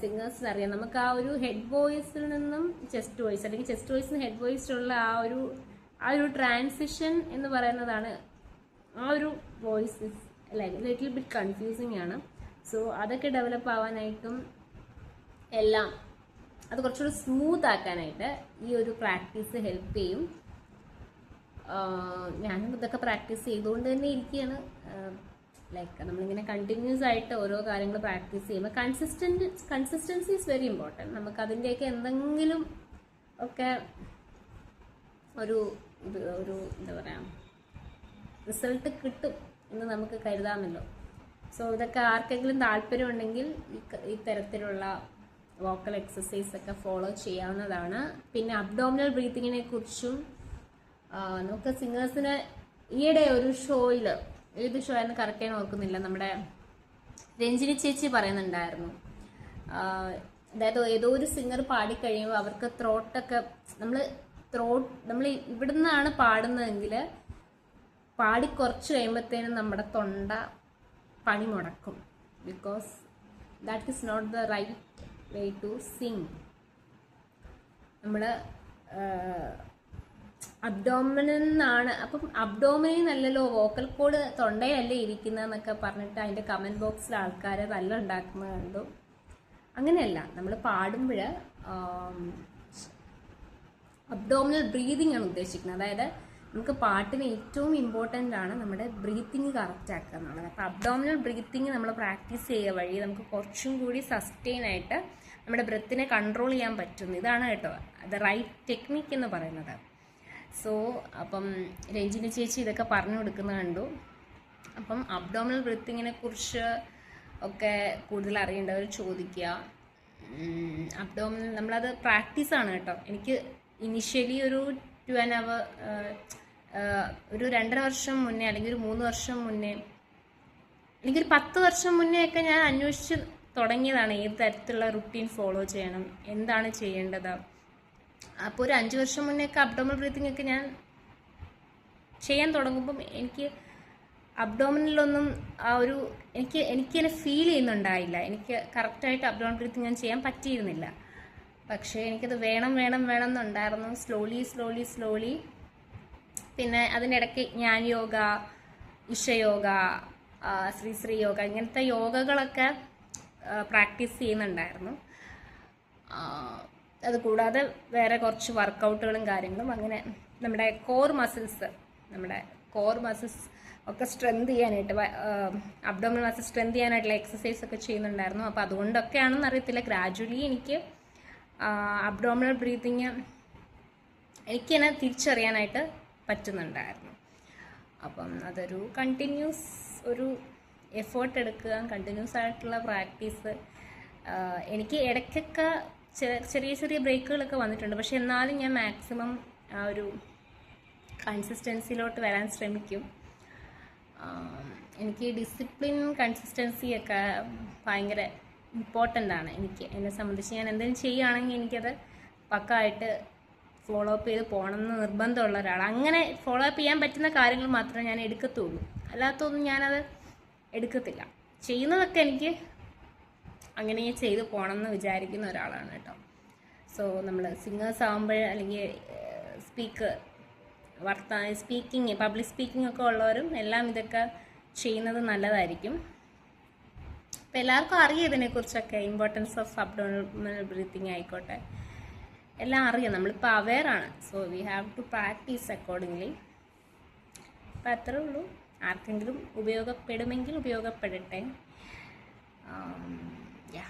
സിംഗേഴ്സിന് അറിയാം, നമുക്ക് ആ ഒരു ഹെഡ് വോയിസിൽ നിന്നും ചെസ്റ്റ് വോയിസ്, അല്ലെങ്കിൽ ചെസ്റ്റ് വോയിസിന് ഹെഡ് വോയിസിലുള്ള ആ ഒരു ട്രാൻസിഷൻ എന്ന് പറയുന്നതാണ് ആ ഒരു voice like little bit confusing ആണ്. സോ അതൊക്കെ ഡെവലപ്പ് ആവാനായിട്ടും എല്ലാം അത് കുറച്ചുകൂടി സ്മൂത്ത് ആക്കാനായിട്ട് ഈ ഒരു പ്രാക്ടീസ് ഹെൽപ്പ് ചെയ്യും. ഞാനും ഇതൊക്കെ പ്രാക്ടീസ് ചെയ്തുകൊണ്ട് തന്നെ ഇരിക്കുകയാണ്. ലൈക്ക് നമ്മളിങ്ങനെ കണ്ടിന്യൂസ് ആയിട്ട് ഓരോ കാര്യങ്ങൾ പ്രാക്ടീസ് ചെയ്യുമ്പോൾ കൺസിസ്റ്റൻസി ഈസ് വെരി ഇമ്പോർട്ടൻറ്റ്. നമുക്ക് അതിൻ്റെയൊക്കെ എന്തെങ്കിലും ഒക്കെ ഒരു എന്താ പറയുക റിസൾട്ട് കിട്ടും എന്ന് നമുക്ക് കരുതാമല്ലോ. സോ ഇതൊക്കെ ആർക്കെങ്കിലും താല്പര്യമുണ്ടെങ്കിൽ ഈ തരത്തിലുള്ള വോക്കൽ എക്സസൈസ് ഒക്കെ ഫോളോ ചെയ്യാവുന്നതാണ്. പിന്നെ അബ്ഡോമിനൽ ബ്രീത്തിങ്ങിനെ കുറിച്ചും നമുക്ക് സിംഗേഴ്സിന് ഈയിടെ ഒരു ഷോയിൽ, ഏത് ഷോ ആയിരുന്നു കറക്റ്റ് ആയി ഓർക്കുന്നില്ല, നമ്മുടെ രഞ്ജിനി ചേച്ചി പറയുന്നുണ്ടായിരുന്നു, അതായത് ഏതോ ഒരു സിംഗർ പാടിക്കഴിയുമ്പോൾ അവർക്ക് ത്രോട്ടൊക്കെ നമ്മൾ ഇവിടുന്നാണ് പാടുന്നതെങ്കിൽ പാടി കുറച്ച് കഴിയുമ്പോഴത്തേനും നമ്മുടെ തൊണ്ട പണി മുടക്കും. Because that is not the right way to sing. നമ്മൾ അബ്ഡോമിനിൽ നിന്നാണ്, അപ്പം അബ്ഡോമിനിൽ നല്ലല്ലോ വോക്കൽ കോഡ് തൊണ്ടയല്ലേ ഇരിക്കുന്നതെന്നൊക്കെ പറഞ്ഞിട്ട് അതിൻ്റെ കമൻറ്റ് ബോക്സിൽ ആൾക്കാരെ നല്ല ഉണ്ടാക്കുന്നത് കണ്ടു. അങ്ങനെയല്ല, നമ്മൾ പാടുമ്പോൾ അബ്ഡോമിനൽ ബ്രീതിങ് ആണ് ഉദ്ദേശിക്കുന്നത്. അതായത് നമുക്ക് പാട്ടിന് ഏറ്റവും ഇമ്പോർട്ടൻ്റ് ആണ് നമ്മുടെ ബ്രീത്തിങ് കറക്റ്റ് ആക്കുക എന്നുള്ളത്. അപ്പോൾ അബ്ഡോമിനൽ ബ്രീത്തിങ് നമ്മൾ പ്രാക്ടീസ് ചെയ്യുക വഴി നമുക്ക് കുറച്ചും കൂടി സസ്റ്റെയിൻ ആയിട്ട് നമ്മുടെ ബ്രെത്തിനെ കൺട്രോൾ ചെയ്യാൻ പറ്റുന്നു. ഇതാണ് കേട്ടോ ദ റൈറ്റ് ടെക്നിക്ക് എന്ന് പറയുന്നത്. സോ അപ്പം രഞ്ജിനി ചേച്ചി ഇതൊക്കെ പറഞ്ഞു കൊടുക്കുന്നത് കണ്ടു. അപ്പം അബ്ഡോമിനൽ ബ്രീത്തിങ്ങിനെ കുറിച്ച് ഒക്കെ കൂടുതൽ അറിയേണ്ടവർ ചോദിക്കുക. അബ്ഡോമിനൽ നമ്മളത് പ്രാക്ടീസാണ് കേട്ടോ. എനിക്ക് ഇനിഷ്യലി ഒരു 2 hour ഒരു 2.5 വർഷം മുന്നേ, അല്ലെങ്കിൽ ഒരു 3 വർഷം മുന്നേ, അല്ലെങ്കിൽ ഒരു 10 വർഷം മുന്നേ ഒക്കെ ഞാൻ അന്വേഷിച്ച് തുടങ്ങിയതാണ് ഏത് തരത്തിലുള്ള റുട്ടീൻ ഫോളോ ചെയ്യണം, എന്താണ് ചെയ്യേണ്ടത്. അപ്പോൾ ഒരു 5 വർഷം മുന്നേ ഒക്കെ അബ്ഡോമിനൽ ബ്രീത്തിങ് ഒക്കെ ഞാൻ ചെയ്യാൻ തുടങ്ങുമ്പം എനിക്ക് അബ്ഡോമിനലൊന്നും ആ ഒരു എനിക്കതിനെ ഫീൽ ചെയ്യുന്നുണ്ടായില്ല. എനിക്ക് കറക്റ്റായിട്ട് അബ്ഡോമിനൽ ബ്രീത്തിങ് ഞാൻ ചെയ്യാൻ പറ്റിയിരുന്നില്ല. പക്ഷേ എനിക്കത് വേണം എന്നുണ്ടായിരുന്നു. സ്ലോലി പിന്നെ അതിനിടയ്ക്ക് ജ്ഞാൻ യോഗ, ഇഷയോഗ, ശ്രീ യോഗ, ഇങ്ങനത്തെ യോഗകളൊക്കെ പ്രാക്ടീസ് ചെയ്യുന്നുണ്ടായിരുന്നു. അതുകൂടാതെ വേറെ കുറച്ച് വർക്കൗട്ടുകളും കാര്യങ്ങളും, അങ്ങനെ നമ്മുടെ കോർ മസിൽസ് ഒക്കെ സ്ട്രെങ്ത് ചെയ്യാനായിട്ട്, അബ്ഡോമിനൽ മസിൽ സ്ട്രെങ്ത് ചെയ്യാനായിട്ടുള്ള എക്സസൈസ് ഒക്കെ ചെയ്യുന്നുണ്ടായിരുന്നു. അപ്പോൾ അതുകൊണ്ടൊക്കെയാണെന്ന് അറിയത്തില്ല, ഗ്രാജുവലി എനിക്ക് അബ്ഡോമിനൽ ബ്രീത്തിങ് എനിക്ക് തന്നെ തിരിച്ചറിയാനായിട്ട് പറ്റുന്നുണ്ടായിരുന്നു. അപ്പം അതൊരു കണ്ടിന്യൂസ് ഒരു എഫേർട്ട് എടുക്കുക, കണ്ടിന്യൂസ് ആയിട്ടുള്ള പ്രാക്ടീസ്. എനിക്ക് ഇടയ്ക്കൊക്കെ ചെറിയ ബ്രേക്കുകളൊക്കെ വന്നിട്ടുണ്ട്. പക്ഷെ എന്നാലും ഞാൻ മാക്സിമം ആ ഒരു കൺസിസ്റ്റൻസിയിലോട്ട് വരാൻ ശ്രമിക്കും. എനിക്ക് ഡിസിപ്ലിൻ, കൺസിസ്റ്റൻസിയൊക്കെ ഭയങ്കര ഇമ്പോർട്ടൻ്റ് ആണ്. എന്നെ സംബന്ധിച്ച് ഞാൻ എന്തെങ്കിലും ചെയ്യുകയാണെങ്കിൽ എനിക്കത് പക്കായിട്ട് ഫോളോ അപ്പ് ചെയ്ത് പോകണമെന്ന് നിർബന്ധമുള്ള ഒരാളാണ്. അങ്ങനെ ഫോളോ അപ്പ് ചെയ്യാൻ പറ്റുന്ന കാര്യങ്ങൾ മാത്രമേ ഞാൻ എടുക്കത്തുള്ളൂ, അല്ലാത്തൊന്നും ഞാനത് എടുക്കത്തില്ല. ചെയ്യുന്നതൊക്കെ എനിക്ക് അങ്ങനെ ചെയ്ത് പോകണമെന്ന് വിചാരിക്കുന്ന ഒരാളാണ് കേട്ടോ. സോ നമ്മൾ സിംഗേഴ്സ് ആകുമ്പോൾ, അല്ലെങ്കിൽ സ്പീക്കിംഗ് പബ്ലിക് സ്പീക്കിംഗ് ഒക്കെ ഉള്ളവരും എല്ലാം ഇതൊക്കെ ചെയ്യുന്നത് നല്ലതായിരിക്കും. അപ്പോൾ എല്ലാവർക്കും അറിയാം ഇതിനെക്കുറിച്ചൊക്കെ, ഇമ്പോർട്ടൻസ് ഓഫ് അബ്ഡോമിനൽ ബ്രീത്തിങ് ആയിക്കോട്ടെ, എല്ലാം അറിയാം. നമ്മളിപ്പോൾ അവെയറാണ്. So we have to practice accordingly. അപ്പം അത്രേ ഉള്ളൂ. ആർക്കെങ്കിലും ഉപയോഗപ്പെടുമെങ്കിൽ ഉപയോഗപ്പെടട്ടെ. യാ